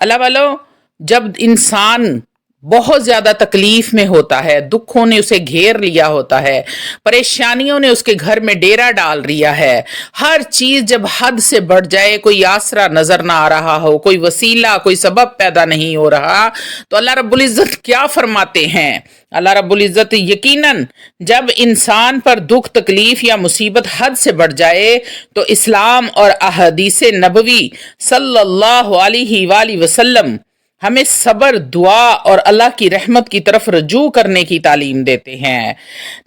اللہ والو، جب انسان بہت زیادہ تکلیف میں ہوتا ہے، دکھوں نے اسے گھیر لیا ہوتا ہے، پریشانیوں نے اس کے گھر میں ڈیرا ڈال لیا ہے، ہر چیز جب حد سے بڑھ جائے، کوئی آسرا نظر نہ آ رہا ہو، کوئی وسیلہ، کوئی سبب پیدا نہیں ہو رہا، تو اللہ رب العزت کیا فرماتے ہیں؟ اللہ رب العزت یقیناً جب انسان پر دکھ، تکلیف یا مصیبت حد سے بڑھ جائے تو اسلام اور احادیث نبوی صلی اللہ علیہ وآلہ وسلم ہمیں صبر، دعا اور اللہ کی رحمت کی طرف رجوع کرنے کی تعلیم دیتے ہیں۔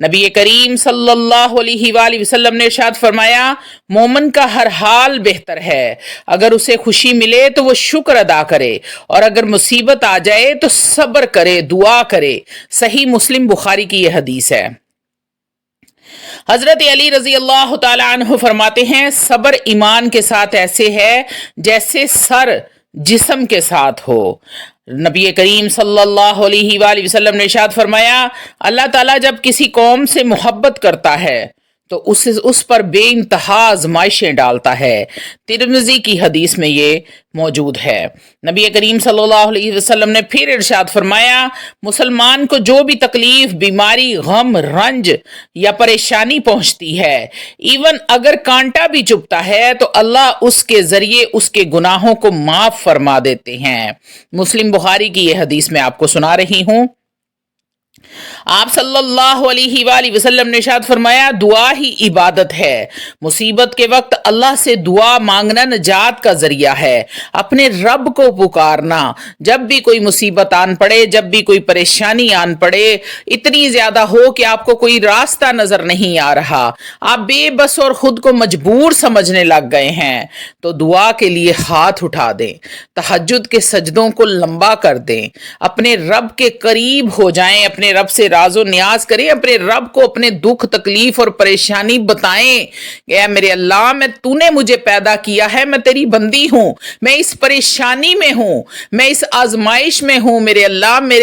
نبی کریم صلی اللہ علیہ وآلہ وسلم نے ارشاد فرمایا، مومن کا ہر حال بہتر ہے، اگر اسے خوشی ملے تو وہ شکر ادا کرے، اور اگر مصیبت آ جائے تو صبر کرے، دعا کرے۔ صحیح مسلم بخاری کی یہ حدیث ہے۔ حضرت علی رضی اللہ تعالی عنہ فرماتے ہیں، صبر ایمان کے ساتھ ایسے ہے جیسے سر جسم کے ساتھ ہو۔ نبی کریم صلی اللہ علیہ وآلہ وسلم نے ارشاد فرمایا، اللہ تعالیٰ جب کسی قوم سے محبت کرتا ہے تو اس پر بے انتہا آزمائشیں ڈالتا ہے۔ ترمذی کی حدیث میں یہ موجود ہے۔ نبی کریم صلی اللہ علیہ وسلم نے پھر ارشاد فرمایا، مسلمان کو جو بھی تکلیف، بیماری، غم، رنج یا پریشانی پہنچتی ہے، ایون اگر کانٹا بھی چبھتا ہے تو اللہ اس کے ذریعے اس کے گناہوں کو معاف فرما دیتے ہیں۔ مسلم بخاری کی یہ حدیث میں آپ کو سنا رہی ہوں۔ آپ صلی اللہ علیہ وآلہ وسلم نے ارشاد فرمایا، دعا ہی عبادت ہے۔ مصیبت کے وقت اللہ سے دعا مانگنا نجات کا ذریعہ ہے۔ اپنے رب کو پکارنا، جب بھی کوئی مصیبت آن پڑے، جب بھی کوئی پریشانی آن پڑے، اتنی زیادہ ہو کہ آپ کو کوئی راستہ نظر نہیں آ رہا، آپ بے بس اور خود کو مجبور سمجھنے لگ گئے ہیں، تو دعا کے لیے ہاتھ اٹھا دیں، تہجد کے سجدوں کو لمبا کر دیں، اپنے رب کے قریب ہو جائیں، اپنے رب سے راز و نیاز کریں، اپنے رب کو اپنے دکھ، تکلیف اور پریشانی بتائیں کہ اے میرے اللہ، تو نے مجھے پیدا کیا ہے، میں تیری بندی ہوں، میں اس پریشانی میں ہوں، میں اس آزمائش میں ہوں، میرے اللہ میں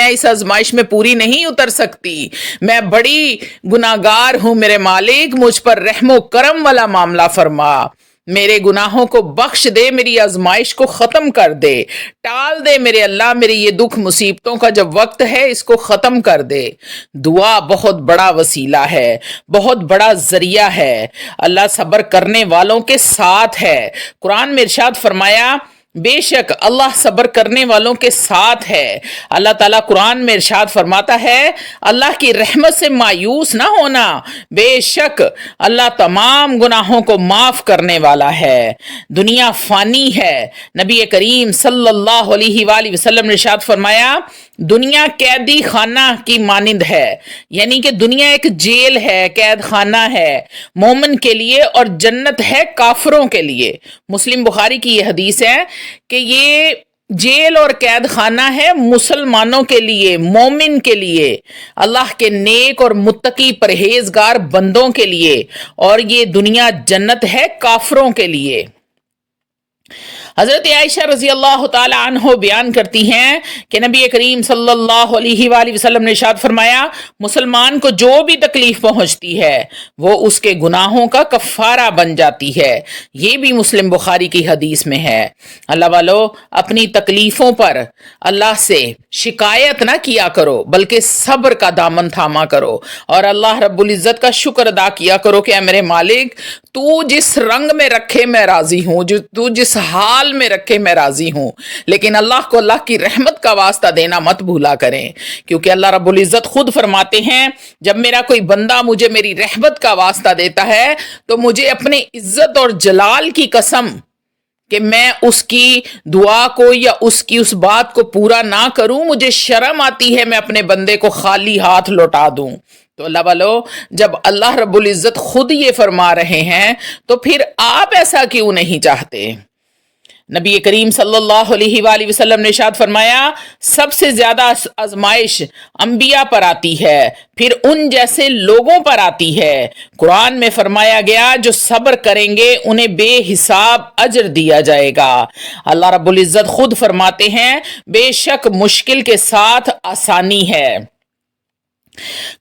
اس آزمائش میں پوری نہیں اتر سکتی، میں بڑی گناہگار ہوں، میرے مالک مجھ پر رحم و کرم والا معاملہ فرما، میرے گناہوں کو بخش دے، میری آزمائش کو ختم کر دے، ٹال دے میرے اللہ، میرے یہ دکھ مصیبتوں کا جب وقت ہے اس کو ختم کر دے۔ دعا بہت بڑا وسیلہ ہے، بہت بڑا ذریعہ ہے، اللہ صبر کرنے والوں کے ساتھ ہے۔ قرآن میں ارشاد فرمایا، بے شک اللہ صبر کرنے والوں کے ساتھ ہے۔ اللہ تعالیٰ قرآن میں ارشاد فرماتا ہے، اللہ کی رحمت سے مایوس نہ ہونا، بے شک اللہ تمام گناہوں کو معاف کرنے والا ہے۔ دنیا فانی ہے۔ نبی کریم صلی اللہ علیہ وآلہ وسلم نے ارشاد فرمایا، دنیا قیدی خانہ کی مانند ہے، یعنی کہ دنیا ایک جیل ہے، قید خانہ ہے مومن کے لیے، اور جنت ہے کافروں کے لیے۔ مسلم بخاری کی یہ حدیث ہے کہ یہ جیل اور قید خانہ ہے مسلمانوں کے لیے، مومن کے لیے، اللہ کے نیک اور متقی پرہیزگار بندوں کے لیے، اور یہ دنیا جنت ہے کافروں کے لیے۔ حضرت عائشہ رضی اللہ تعالی عنہ بیان کرتی ہیں کہ نبی کریم صلی اللہ علیہ وآلہ وسلم نے ارشاد فرمایا، مسلمان کو جو بھی تکلیف پہنچتی ہے وہ اس کے گناہوں کا کفارہ بن جاتی ہے۔ یہ بھی مسلم بخاری کی حدیث میں ہے۔ اللہ والو، اپنی تکلیفوں پر اللہ سے شکایت نہ کیا کرو، بلکہ صبر کا دامن تھاما کرو، اور اللہ رب العزت کا شکر ادا کیا کرو کہ اے میرے مالک، تو جس رنگ میں رکھے میں راضی ہوں، تو جس حال میں رکھے میں راضی ہوں، لیکن اللہ کو اللہ کی رحمت کا واسطہ دینا مت بھولا کریں، کیونکہ اللہ رب العزت خود فرماتے ہیں، جب میرا کوئی بندہ مجھے میری رحمت کا واسطہ دیتا ہے تو مجھے اپنے عزت اور جلال کی قسم کہ میں اس کی دعا کو یا اس کی اس بات کو پورا نہ کروں، مجھے شرم آتی ہے میں اپنے بندے کو خالی ہاتھ لوٹا دوں۔ تو اللہ والو، جب اللہ رب العزت خود یہ فرما رہے ہیں تو پھر آپ ایسا کیوں نہیں چاہتے؟ نبی کریم صلی اللہ علیہ وآلہ وسلم نے ارشاد فرمایا، سب سے زیادہ آزمائش انبیاء پر آتی ہے، پھر ان جیسے لوگوں پر آتی ہے۔ قرآن میں فرمایا گیا، جو صبر کریں گے انہیں بے حساب اجر دیا جائے گا۔ اللہ رب العزت خود فرماتے ہیں، بے شک مشکل کے ساتھ آسانی ہے۔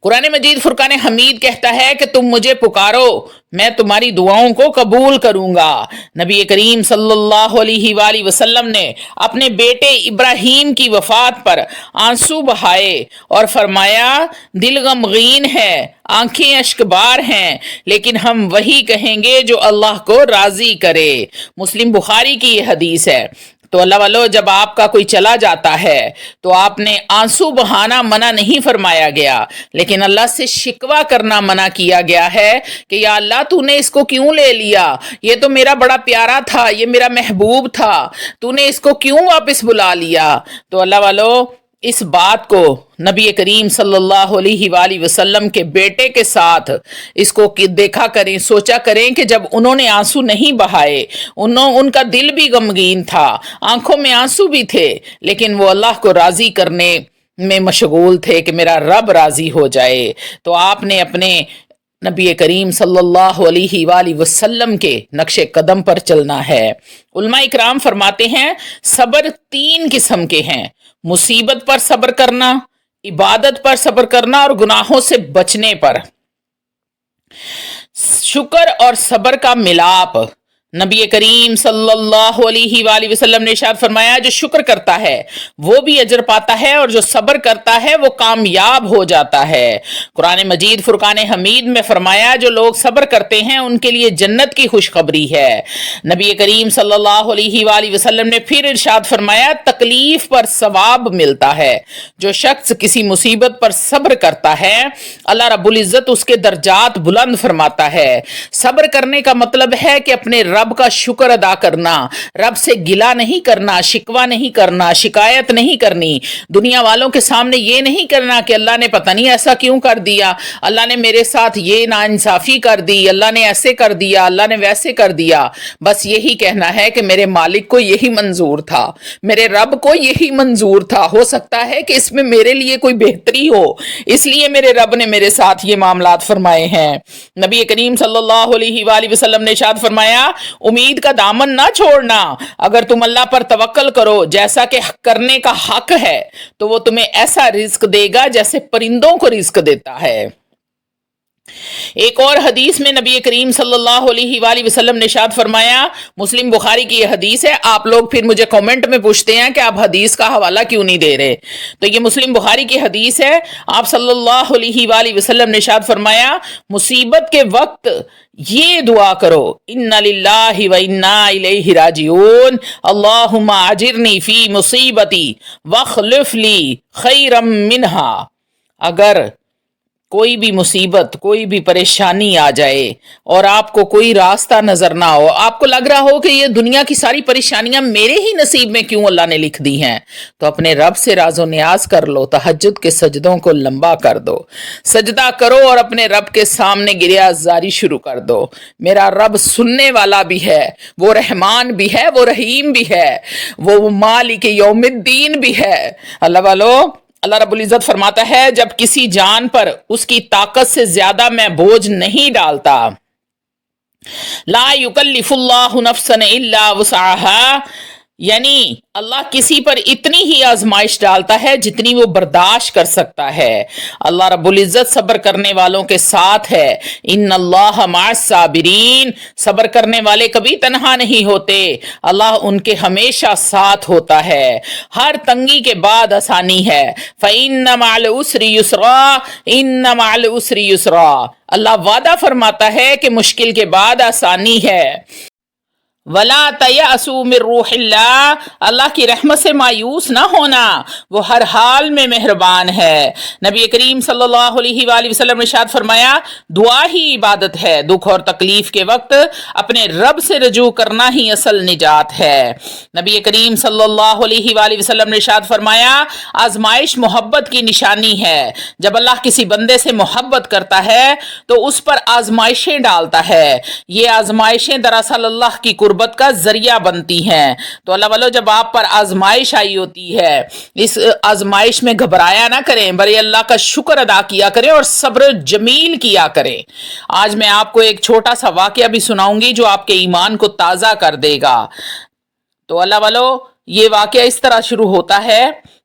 قرآن مجید فرقان حمید کہتا ہے کہ تم مجھے پکارو میں تمہاری دعاؤں کو قبول کروں گا۔ نبی کریم صلی اللہ علیہ وآلہ وسلم نے اپنے بیٹے ابراہیم کی وفات پر آنسو بہائے اور فرمایا دل غمگین ہے، آنکھیں اشکبار ہیں، لیکن ہم وہی کہیں گے جو اللہ کو راضی کرے۔ مسلم بخاری کی یہ حدیث ہے۔ تو اللہ والو، جب آپ کا کوئی چلا جاتا ہے تو آپ نے آنسو بہانا منع نہیں فرمایا گیا، لیکن اللہ سے شکوہ کرنا منع کیا گیا ہے کہ یا اللہ تو نے اس کو کیوں لے لیا، یہ تو میرا بڑا پیارا تھا، یہ میرا محبوب تھا، تو نے اس کو کیوں واپس بلا لیا۔ تو اللہ والو، اس بات کو نبی کریم صلی اللہ علیہ وآلہ وسلم کے بیٹے کے ساتھ اس کو دیکھا کریں، سوچا کریں کہ جب انہوں نے آنسو نہیں بہائے، ان کا دل بھی غمگین تھا، آنکھوں میں آنسو بھی تھے، لیکن وہ اللہ کو راضی کرنے میں مشغول تھے کہ میرا رب راضی ہو جائے۔ تو آپ نے اپنے نبی کریم صلی اللہ علیہ وآلہ وسلم کے نقش قدم پر چلنا ہے۔ علماء اکرام فرماتے ہیں صبر 3 قسم کے ہیں: مصیبت پر صبر کرنا، عبادت پر صبر کرنا، اور گناہوں سے بچنے پر۔ شکر اور صبر کا ملاپ۔ نبی کریم صلی اللہ علیہ وآلہ وسلم نے ارشاد فرمایا جو شکر کرتا ہے وہ بھی اجر پاتا ہے، اور جو صبر کرتا ہے وہ کامیاب ہو جاتا ہے۔ قرآن مجید فرقان حمید میں فرمایا جو لوگ صبر کرتے ہیں ان کے لیے جنت کی خوشخبری ہے۔ نبی کریم صلی اللہ علیہ وآلہ وسلم نے پھر ارشاد فرمایا تکلیف پر ثواب ملتا ہے۔ جو شخص کسی مصیبت پر صبر کرتا ہے اللہ رب العزت اس کے درجات بلند فرماتا ہے۔ صبر کرنے کا مطلب ہے کہ اپنے رب کا شکر ادا کرنا، رب سے گلہ نہیں کرنا، شکوہ نہیں کرنا، شکایت نہیں کرنی، دنیا والوں کے سامنے یہ نہیں کرنا کہ اللہ نے پتہ نہیں ایسا کیوں کر دیا، اللہ نے میرے ساتھ یہ ناانصافی کر دی، اللہ نے ایسے کر دیا، اللہ نے ویسے کر دیا۔ بس یہی کہنا ہے کہ میرے مالک کو یہی منظور تھا، میرے رب کو یہی منظور تھا، ہو سکتا ہے کہ اس میں میرے لیے کوئی بہتری ہو، اس لیے میرے رب نے میرے ساتھ یہ معاملات فرمائے ہیں۔ نبی کریم صلی اللہ علیہ وآلہ وسلم نے ارشاد فرمایا امید کا دامن نہ چھوڑنا، اگر تم اللہ پر توکل کرو جیسا کہ کرنے کا حق ہے تو وہ تمہیں ایسا رزق دے گا جیسے پرندوں کو رزق دیتا ہے۔ ایک اور حدیث میں نبی کریم صلی اللہ علیہ وآلہ وسلم نے ارشاد فرمایا، مسلم بخاری کی یہ حدیث ہے، آپ لوگ پھر مجھے کامنٹ میں پوچھتے ہیں کہ آپ حدیث کا حوالہ کیوں نہیں دے رہے، تو یہ مسلم بخاری کی حدیث ہے۔ آپ صلی اللہ علیہ وآلہ وسلم نے ارشاد فرمایا مصیبت کے وقت یہ دعا کرو انا للہ و انا الیہ راجعون اللہم اجرنی فی مصیبتی واخلف لی خیرا منہا۔ اگر کوئی بھی مصیبت، کوئی بھی پریشانی آ جائے اور آپ کو کوئی راستہ نظر نہ ہو، آپ کو لگ رہا ہو کہ یہ دنیا کی ساری پریشانیاں میرے ہی نصیب میں کیوں اللہ نے لکھ دی ہیں، تو اپنے رب سے راز و نیاز کر لو، تہجد کے سجدوں کو لمبا کر دو، سجدہ کرو اور اپنے رب کے سامنے گریہ زاری شروع کر دو۔ میرا رب سننے والا بھی ہے، وہ رحمان بھی ہے، وہ رحیم بھی ہے، وہ مالک یوم الدین بھی ہے۔ اللہ والو، اللہ رب العزت فرماتا ہے جب کسی جان پر اس کی طاقت سے زیادہ میں بوجھ نہیں ڈالتا، لا یکلف اللہ نفسا الا وسعها، یعنی اللہ کسی پر اتنی ہی آزمائش ڈالتا ہے جتنی وہ برداشت کر سکتا ہے۔ اللہ رب العزت صبر کرنے والوں کے ساتھ ہے۔ ان اللہ مع الصابرین، صبر کرنے والے کبھی تنہا نہیں ہوتے، اللہ ان کے ہمیشہ ساتھ ہوتا ہے۔ ہر تنگی کے بعد آسانی ہے۔ فإن مع العسر یسرا، ان مع العسر یسرا، اللہ وعدہ فرماتا ہے کہ مشکل کے بعد آسانی ہے۔ وَلَا تَيَأْسُوا مِن رُّوحِ اللَّهِ، اللہ کی رحمت سے مایوس نہ ہونا، وہ ہر حال میں مہربان ہے۔ نبی کریم صلی اللہ علیہ وآلہ وسلم نے ارشاد فرمایا دعا ہی عبادت ہے، دکھ اور تکلیف کے وقت اپنے رب سے رجوع کرنا ہی اصل نجات ہے۔ نبی کریم صلی اللہ علیہ وآلہ وسلم نے ارشاد فرمایا آزمائش محبت کی نشانی ہے، جب اللہ کسی بندے سے محبت کرتا ہے تو اس پر آزمائشیں ڈالتا ہے، یہ آزمائشیں دراصل اللہ کی قربت کا ذریعہ بنتی ہیں۔ تو اللہ والو، جب آپ پر آزمائش آئی ہوتی ہے اس آزمائش میں گھبرایا نہ کریں، بلکہ اللہ کا شکر ادا کیا کریں اور صبر جمیل کیا کریں۔ آج میں آپ کو ایک چھوٹا سا واقعہ بھی سناؤں گی جو آپ کے ایمان کو تازہ کر دے گا۔ تو اللہ والو، یہ واقعہ اس طرح شروع ہوتا ہے